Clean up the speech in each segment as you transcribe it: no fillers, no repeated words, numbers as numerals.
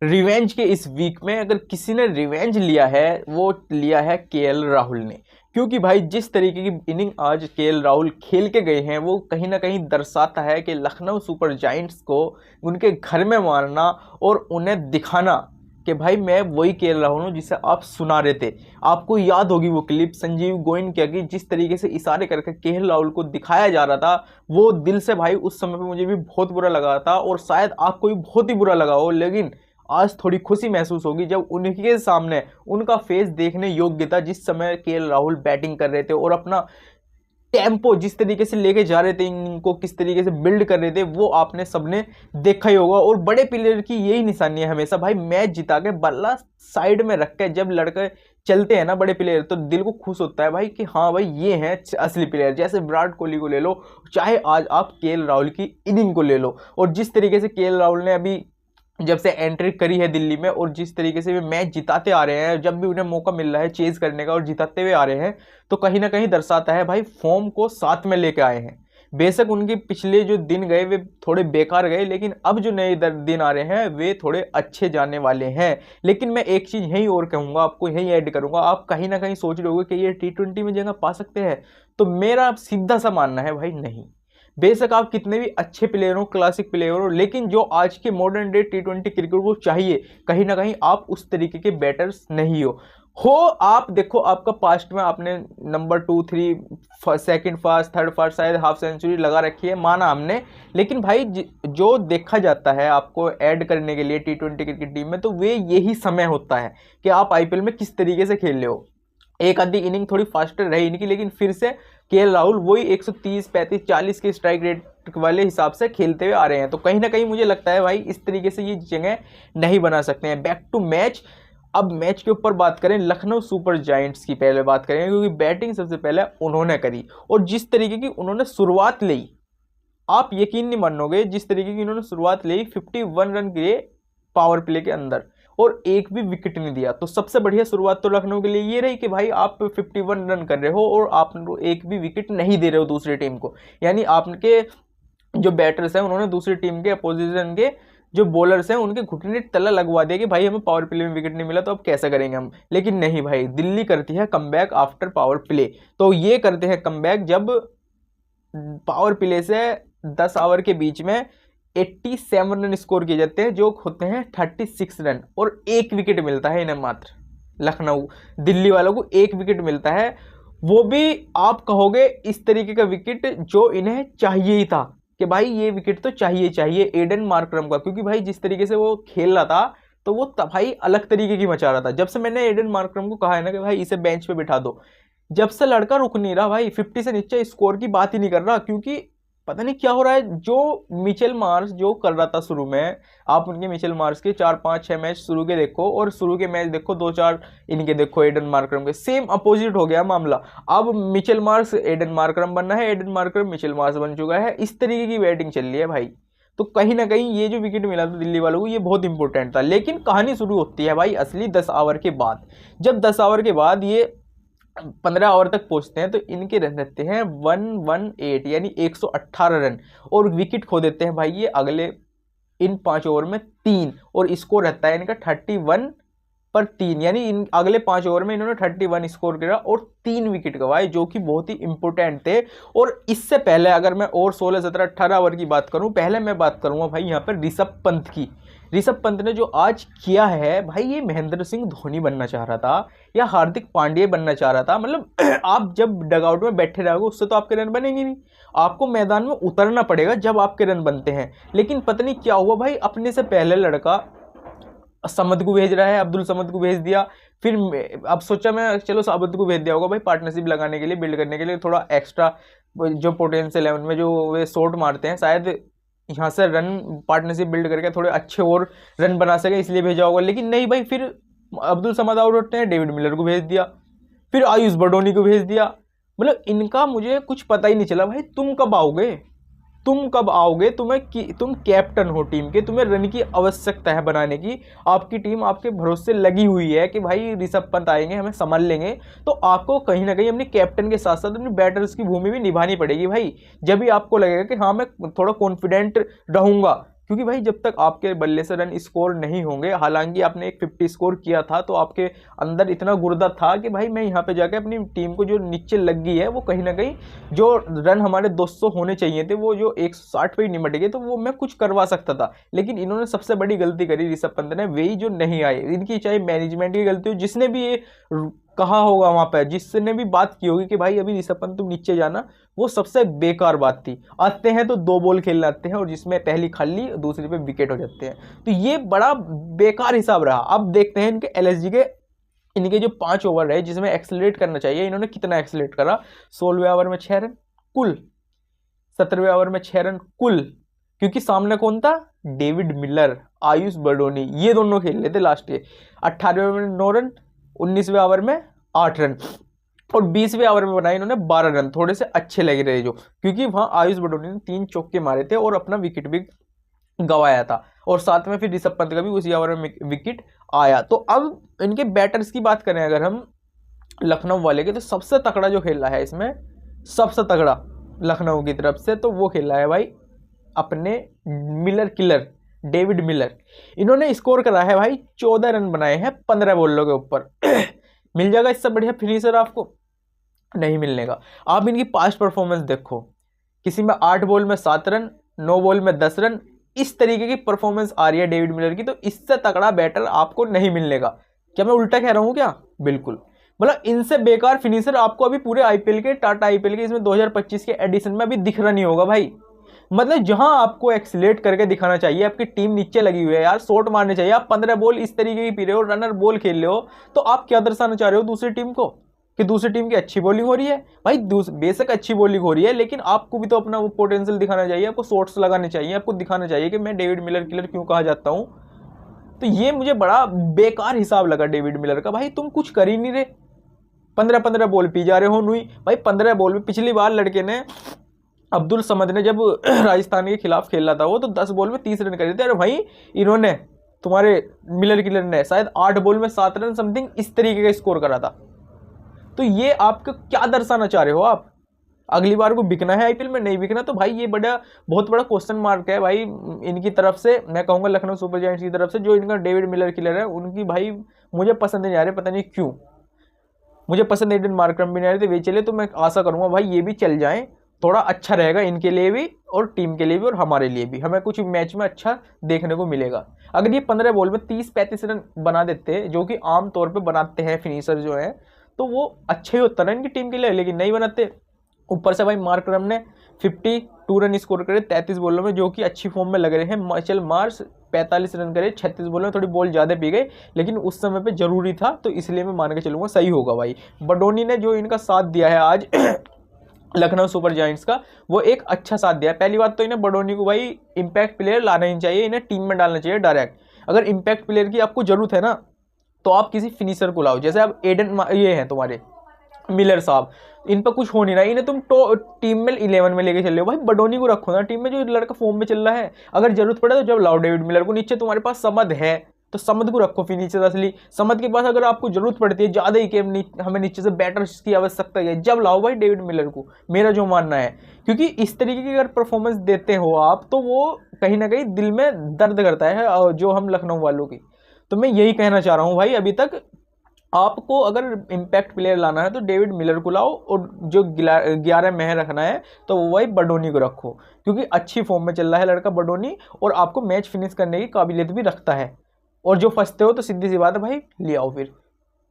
Revenge के इस week में अगर किसी ने रिवेंज लिया है वो लिया है केएल राहुल ने। क्योंकि भाई जिस तरीके की इनिंग आज केएल राहुल खेल के गए हैं वो कहीं ना कहीं दर्शाता है कि लखनऊ सुपर जायंट्स को उनके घर में मारना और उन्हें दिखाना कि भाई मैं वही केएल राहुल हूँ जिसे आप सुना रहे थे। आपको याद होगी वो क्लिप संजीव गोइन की, जिस तरीके से इशारे करके केएल राहुल को दिखाया जा रहा था, वो दिल से भाई उस समय पे मुझे भी बहुत बुरा लगा था और शायद आपको भी बहुत ही बुरा लगा हो। लेकिन आज थोड़ी खुशी महसूस होगी जब उनके सामने उनका फेस देखने योग्य था, जिस समय केएल राहुल बैटिंग कर रहे थे और अपना टेम्पो जिस तरीके से लेके जा रहे थे, इनको किस तरीके से बिल्ड कर रहे थे, वो आपने सबने देखा ही होगा। और बड़े प्लेयर की यही निशानी है हमेशा भाई, मैच जिता के बल्ला साइड में रख के जब लड़के चलते हैं ना बड़े प्लेयर, तो दिल को खुश होता है भाई कि हाँ भाई ये हैं असली प्लेयर। जैसे विराट कोहली को ले लो, चाहे आज आप केएल राहुल की इनिंग को ले लो, और जिस तरीके से केएल राहुल ने अभी जब से एंट्री करी है दिल्ली में और जिस तरीके से वे मैच जिताते आ रहे हैं, जब भी उन्हें मौका मिल रहा है चेज करने का और जिताते हुए आ रहे हैं, तो कहीं ना कहीं दर्शाता है भाई फॉर्म को साथ में लेके आए हैं। बेशक उनके पिछले जो दिन गए वे थोड़े बेकार गए, लेकिन अब जो नए दिन आ रहे हैं वे थोड़े अच्छे जाने वाले हैं। लेकिन मैं एक चीज़ यही और कहूँगा, आपको यही ऐड करूँगा, आप कहीं ना कहीं सोच रहे होगे कि ये T20 में जगह पा सकते हैं, तो मेरा सीधा सा मानना है भाई नहीं। बेशक आप कितने भी अच्छे प्लेयर हो, क्लासिक प्लेयर हो, लेकिन जो आज के मॉडर्न डे T20 क्रिकेट को चाहिए, कहीं ना कहीं आप उस तरीके के बैटर्स नहीं हो। आप देखो आपका पास्ट में आपने number 2 3 second fast third fast शायद हाफ सेंचुरी लगा रखी है, माना हमने। लेकिन भाई जो देखा जाता है आपको ऐड करने के लिए T20 क्रिकेट टीम में, तो वे यही समय होता है कि आप आईपीएल में किस तरीके से खेल रहे हो। एक आधी इनिंग थोड़ी फास्टर रही इनकी, लेकिन फिर से केएल राहुल वही 130 35 40 के स्ट्राइक रेट वाले हिसाब से खेलते हुए आ रहे हैं। तो कहीं ना कहीं मुझे लगता है भाई इस तरीके से ये जगह नहीं बना सकते हैं। बैक टू मैच, अब मैच के ऊपर बात करें, लखनऊ सुपर जायंट्स की पहले बात करेंगे, क्योंकि बैटिंग सबसे पहले उन्होंने करी और जिस तरीके की उन्होंने शुरुआत ली, आप यकीन नहीं मानोगे जिस तरीके की उन्होंने शुरुआत ली। 51 रन के पावर प्ले के अंदर और एक भी विकेट नहीं दिया। तो सबसे बढ़िया शुरुआत तो लखनऊ के लिए ये रही कि भाई आप 51 रन कर रहे हो और आप एक भी विकेट नहीं दे रहे हो दूसरी टीम को। यानी आपके जो बैटर्स हैं उन्होंने दूसरी टीम के अपोजिशन के जो बॉलर्स हैं उनके घुटने तला लगवा दिया कि भाई हमें पावर प्ले में विकेट नहीं मिला तो अब कैसे करेंगे हम। लेकिन नहीं भाई, दिल्ली करती है कमबैक आफ्टर पावर प्ले। तो ये करते हैं कमबैक जब पावर प्ले से 10 ओवर के बीच में 87 रन स्कोर किए जाते हैं, जो होते हैं 36 रन, और एक विकेट मिलता है इन्हें मात्र। लखनऊ दिल्ली वालों को एक विकेट मिलता है, वो भी आप कहोगे इस तरीके का विकेट जो इन्हें चाहिए ही था कि भाई ये विकेट तो चाहिए एडन मार्करम का। क्योंकि भाई जिस तरीके से वो खेल रहा था तो वो भाई अलग तरीके की मचा रहा था। जब से मैंने एडन मार्करम को कहा है ना कि भाई इसे बेंच पे बिठा दो, जब से लड़का रुक नहीं रहा भाई, 50 से नीचे स्कोर की बात ही नहीं कर रहा। क्योंकि पता नहीं क्या हो रहा है। जो मिचेल मार्श जो कर रहा था शुरू में, आप उनके मिचेल मार्श के 4 5 6 मैच शुरू के देखो और शुरू के मैच देखो 2 4 इनके देखो एडन मार्करम के, सेम अपोजिट हो गया मामला। अब मिचेल मार्श एडन मार्करम बनना है, एडन मार्करम मिचेल मार्श बन चुका है। इस तरीके की बैटिंग चल रही है भाई। तो कहीं ना कहीं ये जो विकेट मिला था दिल्ली वालों को ये बहुत इंपॉर्टेंट था। लेकिन कहानी शुरू होती है भाई असली 10 ओवर के बाद। जब 10 ओवर के बाद ये 15 ओवर तक पहुंचते हैं तो इनके रन रहते हैं 118 यानी 118 रन, और विकेट खो देते हैं भाई ये अगले इन 5 ओवर में 3, और स्कोर रहता है इनका 31 पर 3। यानी इन अगले 5 ओवर में इन्होंने 31 स्कोर करा और 3 विकेट गंवाए, जो कि बहुत ही इंपॉर्टेंट थे। और इससे पहले अगर मैं और 16 17 18 ओवर की बात करूं, पहले मैं बात करूंगा भाई यहाँ पर ऋषभ पंत की। ऋषभ पंत ने जो आज किया है भाई, ये महेंद्र सिंह धोनी बनना चाह रहा था या हार्दिक पांड्या बनना चाह रहा था। मतलब आप जब डगआउट में बैठे रहोगे उससे तो आपके रन बनेंगे नहीं, आपको मैदान में उतरना पड़ेगा जब आपके रन बनते हैं। लेकिन पता नहीं क्या हुआ भाई, अपने से पहले लड़का समद को भेज रहा है, अब्दुल समद को भेज दिया। फिर अब सोचा मैं चलो साबित को भेज दिया होगा भाई पार्टनरशिप लगाने के लिए, बिल्ड करने के लिए, थोड़ा एक्स्ट्रा जो पोटेंशियल है उनमें जो वे शॉट मारते हैं, शायद यहाँ से रन पार्टनरशिप बिल्ड करके थोड़े अच्छे और रन बना सके, इसलिए भेजा होगा। लेकिन नहीं भाई, फिर अब्दुल समद आउट होते हैं, डेविड मिलर को भेज दिया, फिर आयुष बडोनी को भेज दिया। मतलब इनका मुझे कुछ पता ही नहीं चला भाई तुम कब आओगे, तुम कब आओगे। तुम कैप्टन हो टीम के, तुम्हें रन की आवश्यकता है बनाने की, आपकी टीम आपके भरोसे लगी हुई है कि भाई ऋषभ पंत आएंगे हमें संभाल लेंगे। तो आपको कहीं ना कहीं अपने कैप्टन के साथ साथ अपने बैटर्स की भूमि भी निभानी पड़ेगी भाई। जब भी आपको लगेगा कि हाँ मैं थोड़ा कॉन्फिडेंट रहूँगा, क्योंकि भाई जब तक आपके बल्ले से रन स्कोर नहीं होंगे, हालांकि आपने एक 50 स्कोर किया था तो आपके अंदर इतना गुर्दा था कि भाई मैं यहाँ पे जाके अपनी टीम को जो नीचे लग गई है वो कहीं ना कहीं जो रन हमारे 200 होने चाहिए थे वो जो 160 पे ही निमट गए, तो वो मैं कुछ करवा सकता था। लेकिन इन्होंने सबसे बड़ी गलती करी ऋषभ पंत ने, वही जो नहीं आए। इनकी चाहे मैनेजमेंट की गलती हो, जिसने भी ये कहा होगा वहां पर, जिसने भी बात की होगी कि भाई अभी ऋषभ पंत तुम नीचे जाना, वो सबसे बेकार बात थी। आते हैं तो 2 बॉल खेलने आते हैं और जिसमें पहली खाली दूसरी पे विकेट हो जाते हैं, तो ये बड़ा बेकार हिसाब रहा। अब देखते हैं इनके एलएसजी के इनके जो 5 ओवर रहे जिसमें एक्सेलरेट करना चाहिए, इन्होंने कितना एक्सेलरेट करा। 16वें ओवर में 6 रन कुल, 17वें ओवर में 6 रन कुल, क्योंकि सामने कौन था, डेविड मिलर, आयुष बडोनी, ये दोनों खेल रहे थे लास्ट के। 18वें ओवर में 9 रन, 19वें ओवर में 8 रन और 20वें ओवर में बनाए इन्होंने 12 रन। थोड़े से अच्छे लग रहे जो, क्योंकि वहां आयुष बडोनी ने 3 चौके मारे थे और अपना विकेट भी गंवाया था, और साथ में फिर ऋषभ पंत का भी उसी ओवर में विकेट आया। तो अब इनके बैटर्स की बात करें अगर हम लखनऊ वाले के, तो सबसे तगड़ा जो खेल रहा है इसमें, सबसे तगड़ा लखनऊ की तरफ से, तो वो खेल रहा है भाई अपने मिलर किलर डेविड मिलर। इन्होंने स्कोर करा है भाई 14 रन बनाए हैं 15 बॉलों के ऊपर। मिल जाएगा इससे बढ़िया फिनिशर आपको? नहीं मिलने का। आप इनकी पास्ट परफॉर्मेंस देखो, किसी में 8 बॉल में 7 रन, 9 बॉल में 10 रन, इस तरीके की परफॉर्मेंस आ रही है डेविड मिलर की। तो इससे तगड़ा बैटर आपको नहीं मिलने का। क्या मैं उल्टा कह रहा हूं क्या? बिल्कुल। मतलब इनसे बेकार फिनिशर आपको अभी पूरे आईपीएल के, टाटा आईपीएल के इसमें 2025 के एडिशन में अभी दिख रहा नहीं होगा भाई। मतलब जहां आपको एक्सीलेट करके दिखाना चाहिए, आपकी टीम नीचे लगी हुई है यार, शॉट मारने चाहिए, आप 15 बॉल इस तरीके की पी रहे हो, रनर बॉल खेल रहे हो, तो आप क्या दर्शाना चाह रहे हो दूसरी टीम को कि दूसरी टीम की अच्छी बॉलिंग हो रही है? भाई बेशक अच्छी बॉलिंग हो रही है, लेकिन आपको भी तो अपना वो पोटेंशियल दिखाना चाहिए, आपको शॉट्स लगाने चाहिए, आपको दिखाना चाहिए कि मैं डेविड मिलर किलर क्यों कहा जाता हूं। तो ये मुझे बड़ा बेकार हिसाब लगा डेविड मिलर का। भाई तुम कुछ कर ही नहीं रहे, 15 बॉल पी जा रहे हो नुई भाई। 15 बॉल में पिछली बार लड़के ने, अब्दुल समद ने जब राजस्थान के खिलाफ खेला था वो, तो 10 बॉल में 30 रन करे थे। अरे भाई इन्होंने, तुम्हारे मिलर किलर ने शायद 8 बॉल में 7 रन समथिंग इस तरीके का स्कोर करा था। तो ये आपको क्या दर्शाना चाह रहे हो आप? अगली बार को बिकना है आईपीएल में, नहीं बिकना तो भाई ये बहुत बड़ा क्वेश्चन मार्क है भाई इनकी तरफ से। मैं कहूंगा लखनऊ सुपर जायंट्स की तरफ से, जो इनका डेविड मिलर किलर है उनकी भाई मुझे पसंद नहीं आ रहे, पता नहीं क्यों मुझे पसंद एडन मार्करम भी नहीं आ रहे थे, वे चले। तो मैं आशा करूंगा भाई ये भी चल जाएं, थोड़ा अच्छा रहेगा इनके लिए भी और टीम के लिए भी और हमारे लिए भी, हमें कुछ मैच में अच्छा देखने को मिलेगा। अगर ये 15 बॉल में 30-35 रन बना देते, जो कि आम तौर पे बनाते हैं फिनिशर जो है, तो वो अच्छे ही होता ना इनकी टीम के लिए, लेकिन नहीं बनाते। ऊपर से भाई मार्करम ने 52 रन स्कोर करे 33 बॉलों में, जो कि अच्छी फॉर्म में लग रहे हैं। चल मार्स 45 रन करे 36 बॉलों में, थोड़ी बॉल ज़्यादा पी गई, लेकिन उस समय पे जरूरी था, तो इसलिए मैं मान के चलूँगा सही होगा भाई। बडोनी ने जो इनका साथ दिया है आज लखनऊ सुपर जायंट्स का, वो एक अच्छा साथ दिया है। पहली बात तो इन्हें बडोनी को भाई इंपैक्ट प्लेयर लाना ही चाहिए, इन्हें टीम में डालना चाहिए डायरेक्ट। अगर इंपैक्ट प्लेयर की आपको जरूरत है ना, तो आप किसी फिनिशर को लाओ, जैसे आप एडन ये हैं तुम्हारे मिलर साहब, इन पर कुछ हो नहीं रहा, इन्हें तुम टीम में 11 में लेके चल रहे हो। भाई बडोनी को रखो ना टीम में, जो लड़का फॉर्म में चल रहा है। अगर जरूरत पड़े तो जब लाओ डेविड मिलर को। नीचे तुम्हारे पास समद है तो समद को रखो फिनिशर असली। समद के पास अगर आपको जरूरत पड़ती है ज़्यादा ही कि हमें नीचे से बैटर्स की आवश्यकता है, जब लाओ भाई डेविड मिलर को, मेरा जो मानना है। क्योंकि इस तरीके की अगर परफॉर्मेंस देते हो आप, तो वो कहीं ना कहीं दिल में दर्द करता है जो हम लखनऊ वालों की। तो मैं यही कहना चाह रहा हूँ भाई, अभी तक आपको अगर इम्पैक्ट प्लेयर लाना है तो डेविड मिलर को लाओ, और जो 11 में रखना है तो वो भाई बडोनी को रखो, क्योंकि अच्छी फॉर्म में चल रहा है लड़का बडोनी, और आपको मैच फिनिश करने की काबिलियत भी रखता है। और जो फंसते हो तो सीधी सी बात है भाई, ले आओ फिर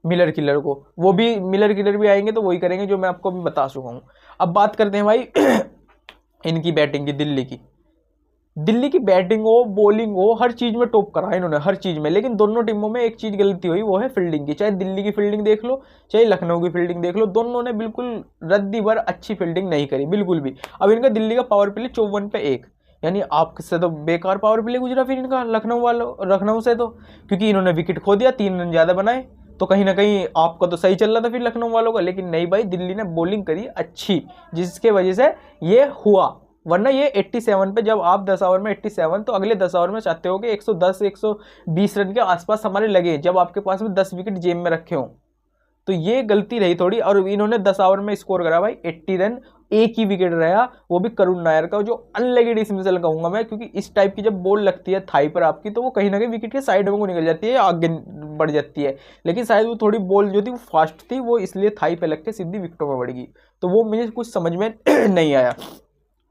मिलर किलर को। वो भी मिलर किलर भी आएंगे तो वही करेंगे जो मैं आपको अभी बता चुका हूँ। अब बात करते हैं भाई इनकी बैटिंग की, दिल्ली की बैटिंग हो बॉलिंग हो, हर चीज़ में टॉप करा इन्होंने, हर चीज़ में। लेकिन दोनों टीमों में एक चीज़ गलती हुई, वो है फील्डिंग की। चाहे दिल्ली की फील्डिंग देख लो, चाहे लखनऊ की फील्डिंग देख लो, दोनों ने बिल्कुल रद्दी भर अच्छी फील्डिंग नहीं करी बिल्कुल भी। अब इनका दिल्ली का पावर प्ले 54 पे 1, यानी आपसे तो बेकार पावर प्ले गुजरा फिर इनका लखनऊ से, तो क्योंकि इन्होंने विकेट खो दिया, 3 रन ज़्यादा बनाए, तो कहीं ना कहीं आपका तो सही चल रहा था फिर लखनऊ वालों का। लेकिन नहीं भाई, दिल्ली ने बॉलिंग करी अच्छी, जिसके वजह से ये हुआ। वरना ये 87 पे, जब आप 10 ओवर में 87, तो अगले 10 ओवर में चाहते हो कि 110-120 रन के आसपास हमारे लगे, जब आपके पास में 10 विकेट जेब में रखे हों। तो ये गलती रही थोड़ी, और इन्होंने 10 ओवर में स्कोर करा भाई 80 रन एक ही विकेट रहा, वो भी करुण नायर का, जो अनलेगेड डिसमिसल कहूंगा मैं, क्योंकि इस टाइप की जब बॉल लगती है थाई पर आपकी तो वो कहीं ना कहीं विकेट के साइड में को निकल जाती है, आगे बढ़ जाती है, लेकिन शायद वो थोड़ी बॉल जो थी वो फास्ट थी, वो इसलिए थाई पे लग के सीधी विकेटों में बढ़ गई। तो वो मुझे कुछ समझ में नहीं आया।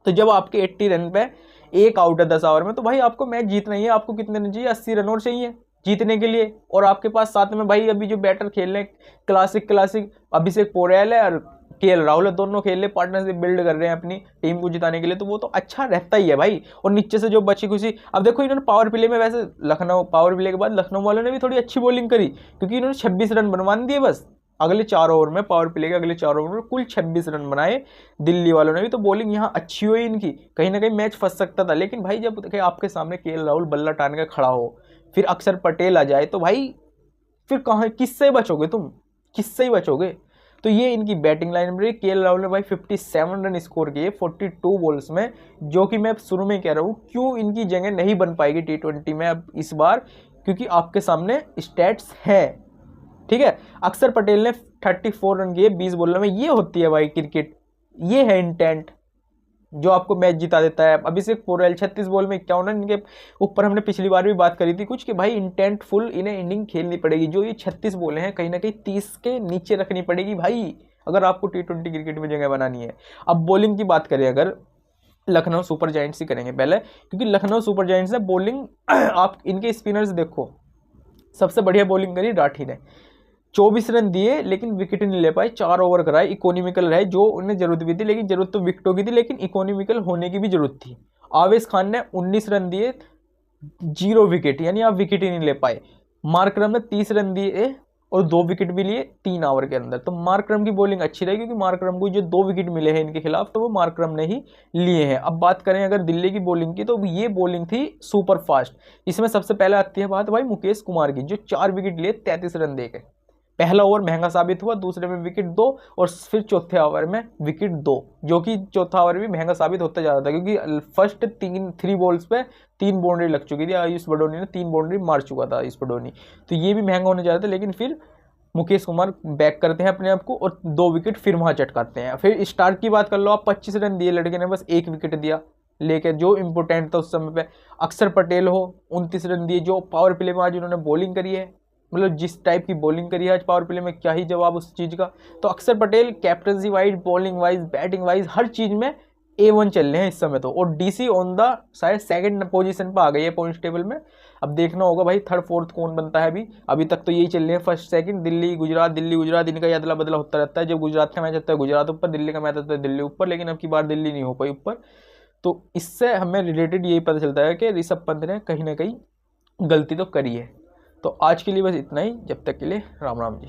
तो जब आपके 80 रन पे एक आउट है 10 ओवर में, तो भाई आपको मैच जीतना ही है। आपको कितने रन चाहिए? 80 रन और चाहिए जीतने के लिए। और आपके पास साथ में भाई अभी जो बैटर खेल रहे हैं क्लासिक अभिषेक पोरेल है और केएल राहुल है, दोनों खेल रहे पार्टनरशिप बिल्ड कर रहे हैं अपनी टीम को जिताने के लिए, तो वो तो अच्छा रहता ही है भाई। और नीचे से जो बची खुशी, अब देखो इन्होंने पावर प्ले में, वैसे लखनऊ पावर प्ले के बाद लखनऊ वालों ने भी थोड़ी अच्छी बॉलिंग करी, क्योंकि इन्होंने 26 रन बनवा दिए बस अगले 4 ओवर में। पावर प्ले के अगले 4 ओवर में कुल 26 रन बनाए दिल्ली वालों ने भी। तो बॉलिंग यहाँ अच्छी हुई इनकी, कहीं ना कहीं मैच फंस सकता था, लेकिन भाई जब देखिए आपके सामने केएल राहुल बल्ला टान के खड़ा हो, फिर अक्षर पटेल आ जाए, तो भाई फिर कहाँ किससे बचोगे तुम, किससे ही बचोगे। तो ये इनकी बैटिंग लाइन में केएल राहुल ने भाई 57 रन स्कोर किए 42 बॉल्स में, जो कि मैं शुरू में कह रहा हूँ क्यों इनकी जगह नहीं बन पाएगी T20 में अब इस बार, क्योंकि आपके सामने स्टैट्स है। ठीक है, अक्षर पटेल ने 34 रन किए 20 बॉलों में। ये होती है भाई क्रिकेट, ये है इंटेंट जो आपको मैच जिता देता है। अभिषेक पोरेल 36 बॉल में 51 रन, इनके ऊपर हमने पिछली बार भी बात करी थी कुछ कि भाई इंटेंट फुल इन्हें इनिंग खेलनी पड़ेगी। जो ये 36 बॉलें हैं कहीं ना कहीं 30 के नीचे रखनी पड़ेगी भाई, अगर आपको T20 क्रिकेट में जगह बनानी है। अब बॉलिंग की बात करें अगर, लखनऊ सुपर जायंट्स ही करेंगे पहले, क्योंकि लखनऊ सुपर जायंट्स ने बॉलिंग आप इनके स्पिनर्स देखो, सबसे बढ़िया बॉलिंग करी राठी ने, 24 रन दिए लेकिन विकेट नहीं ले पाए, 4 ओवर कराए, इकोनॉमिकल रहे, जो उन्हें जरूरत भी थी, लेकिन जरूरत तो विकेटों की थी, लेकिन इकोनॉमिकल होने की भी जरूरत थी। आवेश खान ने 19 रन दिए 0 विकेट, यानी आप विकेट ही नहीं ले पाए। मार्करम ने 30 रन दिए और 2 विकेट भी लिए 3 ओवर के अंदर। तो मार्करम की बॉलिंग अच्छी रही, क्योंकि मार्करम को जो 2 विकेट मिले हैं इनके खिलाफ, तो वो मार्करम ने ही लिए हैं। अब बात करें अगर दिल्ली की बॉलिंग की, तो ये बॉलिंग थी सुपर फास्ट। इसमें सबसे पहले आती है बात भाई मुकेश कुमार की, जो 4 विकेट लिए 33 रन देके। पहला ओवर महंगा साबित हुआ, दूसरे में विकेट 2 और फिर चौथे ओवर में विकेट 2, जो कि चौथा ओवर भी महंगा साबित होता जा रहा था, क्योंकि फर्स्ट 3 बॉल्स पे 3 बाउंड्री लग चुकी थी। आयुष बडोनी ने 3 बाउंड्री मार चुका था आयुष बडोनी, तो ये भी महंगा होने जा रहा था। लेकिन फिर मुकेश कुमार बैक करते हैं अपने आप को और 2 विकेट फिर वहां चटकाते हैं। फिर स्टार्ट की बात कर लो आप, 25 रन दिए लड़के ने, बस 1 विकेट दिया लेके, जो इंपोर्टेंट था उस समय पे। अक्षर पटेल हो 29 रन दिए, जो पावर प्ले में आज उन्होंने बॉलिंग करी है, मतलब जिस टाइप की बॉलिंग करी है आज पावर प्ले में, क्या ही जवाब उस चीज़ का। तो Akshar Patel captaincy wise, bowling wise, batting wise, हर चीज़ में A1 चल रहे हैं इस समय तो। और DC ऑन द शायद 2nd पोजीशन पर आ गई है पॉइंट्स टेबल में। अब देखना होगा भाई 3rd 4th कौन बनता है। अभी तक तो यही चल रहे हैं 1st 2nd, दिल्ली गुजरात इनका ही अदला बदला होता रहता है। जब गुजरात का मैच होता है गुजरात ऊपर, दिल्ली का मैच होता है दिल्ली ऊपर, लेकिन अब की बार दिल्ली नहीं हो पाई ऊपर। तो इससे हमें रिलेटेड यही पता चलता है कि ऋषभ पंत ने कहीं ना कहीं गलती तो करी है। तो आज के लिए बस इतना ही, जब तक के लिए राम राम जी।